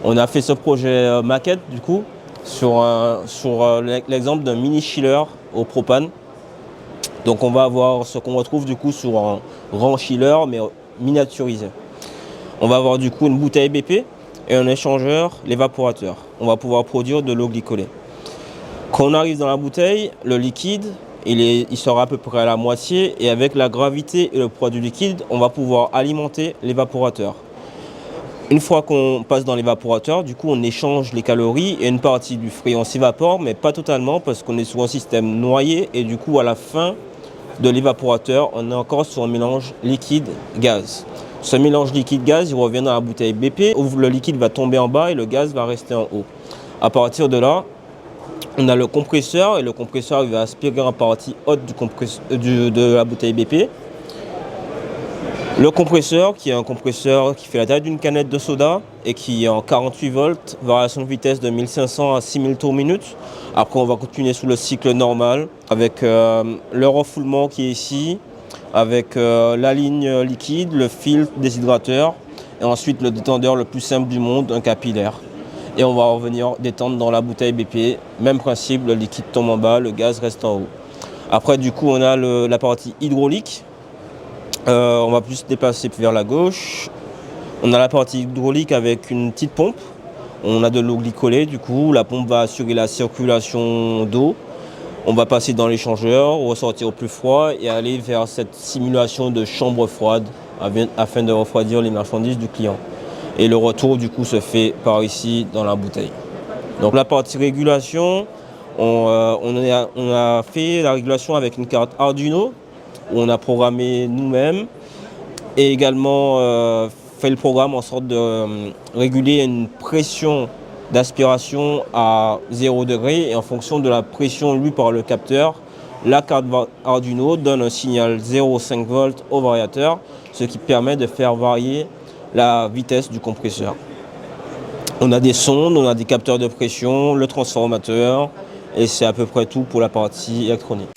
On a fait ce projet maquette du coup sur l'exemple d'un mini chiller au propane. Donc on va avoir ce qu'on retrouve du coup sur un grand chiller mais miniaturisé. On va avoir du coup une bouteille BP et un échangeur, l'évaporateur. On va pouvoir produire de l'eau glycolée. Quand on arrive dans la bouteille, le liquide, il sera à peu près à la moitié et avec la gravité et le poids du liquide, on va pouvoir alimenter l'évaporateur. Une fois qu'on passe dans l'évaporateur, du coup on échange les calories et une partie du fréon s'évapore, mais pas totalement parce qu'on est sur un système noyé et du coup à la fin de l'évaporateur, on est encore sur un mélange liquide-gaz. Ce mélange liquide-gaz, il revient dans la bouteille BP où le liquide va tomber en bas et le gaz va rester en haut. À partir de là, on a le compresseur et le compresseur il va aspirer en partie haute de la bouteille BP. Le compresseur, qui est un compresseur qui fait la taille d'une canette de soda et qui est en 48 volts, variation de vitesse de 1500 à 6000 tours minute. Après, on va continuer sous le cycle normal avec le refoulement qui est ici, avec la ligne liquide, le filtre déshydrateur et ensuite le détendeur le plus simple du monde, un capillaire. Et on va revenir détendre dans la bouteille BP. Même principe, le liquide tombe en bas, le gaz reste en haut. Après, du coup, on a la partie hydraulique. On va plus se déplacer vers la gauche. On a la partie hydraulique avec une petite pompe. On a de l'eau glycolée, du coup, la pompe va assurer la circulation d'eau. On va passer dans l'échangeur, ressortir au plus froid et aller vers cette simulation de chambre froide afin de refroidir les marchandises du client. Et le retour, du coup, se fait par ici dans la bouteille. Donc la partie régulation, on a fait la régulation avec une carte Arduino où on a programmé nous-mêmes et également fait le programme en sorte de réguler une pression d'aspiration à 0 degré et en fonction de la pression lue par le capteur, la carte Arduino donne un signal 0,5 volts au variateur, ce qui permet de faire varier la vitesse du compresseur. On a des sondes, on a des capteurs de pression, le transformateur et c'est à peu près tout pour la partie électronique.